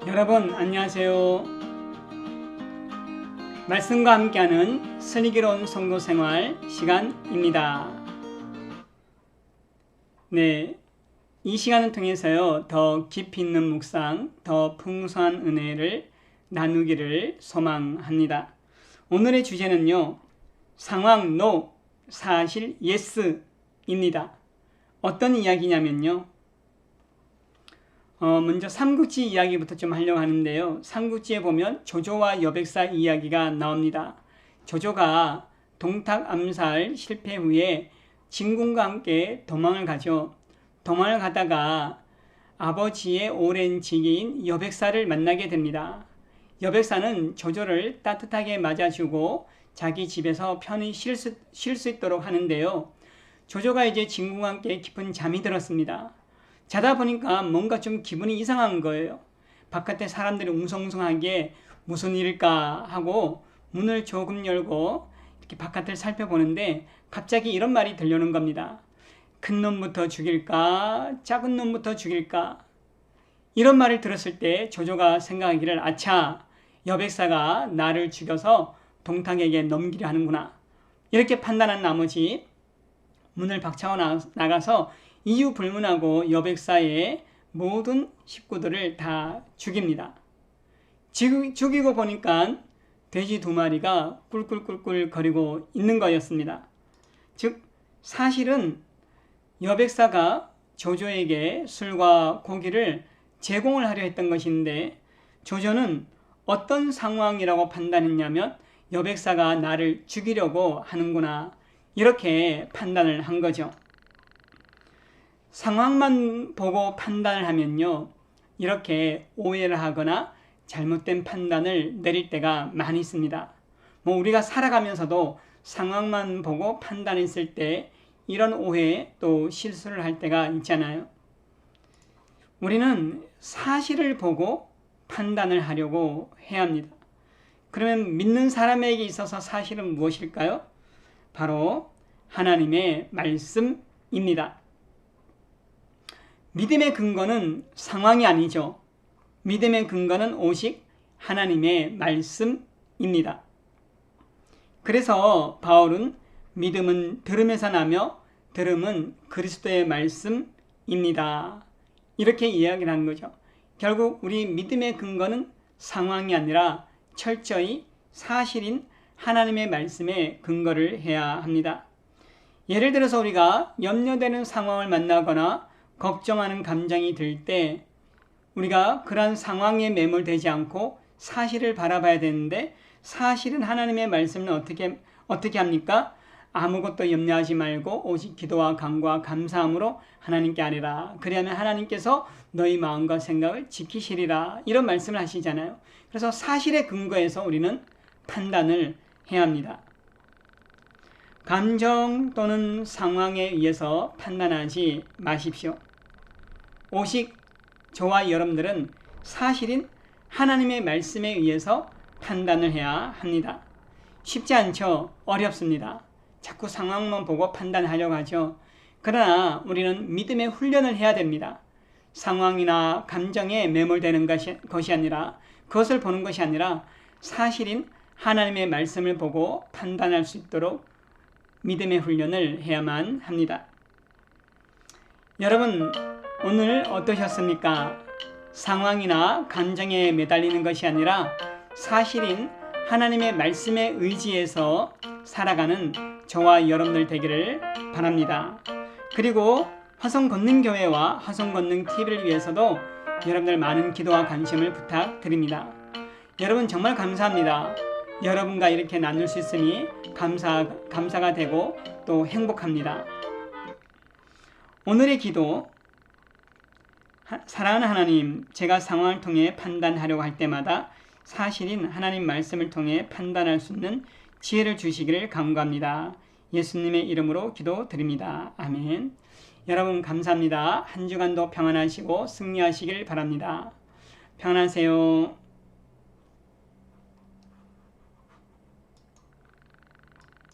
여러분 안녕하세요. 말씀과 함께하는 슬기로운 성도생활 시간입니다. 네, 이 시간을 통해서요 더 깊이 있는 묵상, 더 풍성한 은혜를 나누기를 소망합니다. 오늘의 주제는요 상황 NO, 사실 YES입니다. 어떤 이야기냐면요 먼저 삼국지 이야기부터 좀 하려고 하는데요. 삼국지에 보면 조조와 여백사 이야기가 나옵니다. 조조가 동탁 암살 실패 후에 진군과 함께 도망을 가죠. 도망을 가다가 아버지의 오랜 지기인 여백사를 만나게 됩니다. 여백사는 조조를 따뜻하게 맞아주고 자기 집에서 편히 쉴 수 있도록 하는데요. 조조가 이제 진군과 함께 깊은 잠이 들었습니다. 자다 보니까 뭔가 좀 기분이 이상한 거예요. 바깥에 사람들이 웅성웅성하게 무슨 일일까 하고 문을 조금 열고 이렇게 바깥을 살펴보는데 갑자기 이런 말이 들려오는 겁니다. 큰 놈부터 죽일까? 작은 놈부터 죽일까? 이런 말을 들었을 때 조조가 생각하기를 아차, 여백사가 나를 죽여서 동탁에게 넘기려 하는구나. 이렇게 판단한 나머지 문을 박차고 나가서 이유 불문하고 여백사의 모든 식구들을 다 죽입니다. 죽이고 보니까 돼지 2마리가 꿀꿀꿀꿀 거리고 있는 거였습니다. 즉 사실은 여백사가 조조에게 술과 고기를 제공을 하려 했던 것인데 조조는 어떤 상황이라고 판단했냐면 여백사가 나를 죽이려고 하는구나 이렇게 판단을 한 거죠. 상황만 보고 판단을 하면요 이렇게 오해를 하거나 잘못된 판단을 내릴 때가 많이 있습니다. 우리가 살아가면서도 상황만 보고 판단했을 때 이런 오해 또 실수를 할 때가 있잖아요. 우리는 사실을 보고 판단을 하려고 해야 합니다. 그러면 믿는 사람에게 있어서 사실은 무엇일까요? 바로 하나님의 말씀입니다. 믿음의 근거는 상황이 아니죠. 믿음의 근거는 오직 하나님의 말씀입니다. 그래서 바울은 믿음은 들음에서 나며 들음은 그리스도의 말씀입니다. 이렇게 이야기를 한 거죠. 결국 우리 믿음의 근거는 상황이 아니라 철저히 사실인 하나님의 말씀에 근거를 해야 합니다. 예를 들어서 우리가 염려되는 상황을 만나거나 걱정하는 감정이 들 때 우리가 그런 상황에 매몰되지 않고 사실을 바라봐야 되는데 사실은 하나님의 말씀은 어떻게 합니까? 아무것도 염려하지 말고 오직 기도와 간구와 감사함으로 하나님께 아뢰라. 그리하면 하나님께서 너희 마음과 생각을 지키시리라. 이런 말씀을 하시잖아요. 그래서 사실에 근거해서 우리는 판단을 해야 합니다. 감정 또는 상황에 의해서 판단하지 마십시오. 오직 저와 여러분들은 사실인 하나님의 말씀에 의해서 판단을 해야 합니다. 쉽지 않죠? 어렵습니다. 자꾸 상황만 보고 판단하려고 하죠. 그러나 우리는 믿음의 훈련을 해야 됩니다. 상황이나 감정에 매몰되는 것이 아니라 그것을 보는 것이 아니라 사실인 하나님의 말씀을 보고 판단할 수 있도록 믿음의 훈련을 해야만 합니다. 여러분 오늘 어떠셨습니까? 상황이나 감정에 매달리는 것이 아니라 사실인 하나님의 말씀에 의지해서 살아가는 저와 여러분들 되기를 바랍니다. 그리고 화성권능교회와 화성권능TV를 위해서도 여러분들 많은 기도와 관심을 부탁드립니다. 여러분 정말 감사합니다. 여러분과 이렇게 나눌 수 있으니 감사가 되고 또 행복합니다. 오늘의 기도. 사랑하는 하나님, 제가 상황을 통해 판단하려고 할 때마다 사실인 하나님 말씀을 통해 판단할 수 있는 지혜를 주시기를 간구합니다. 예수님의 이름으로 기도드립니다. 아멘. 여러분 감사합니다. 한 주간도 평안하시고 승리하시길 바랍니다. 평안하세요.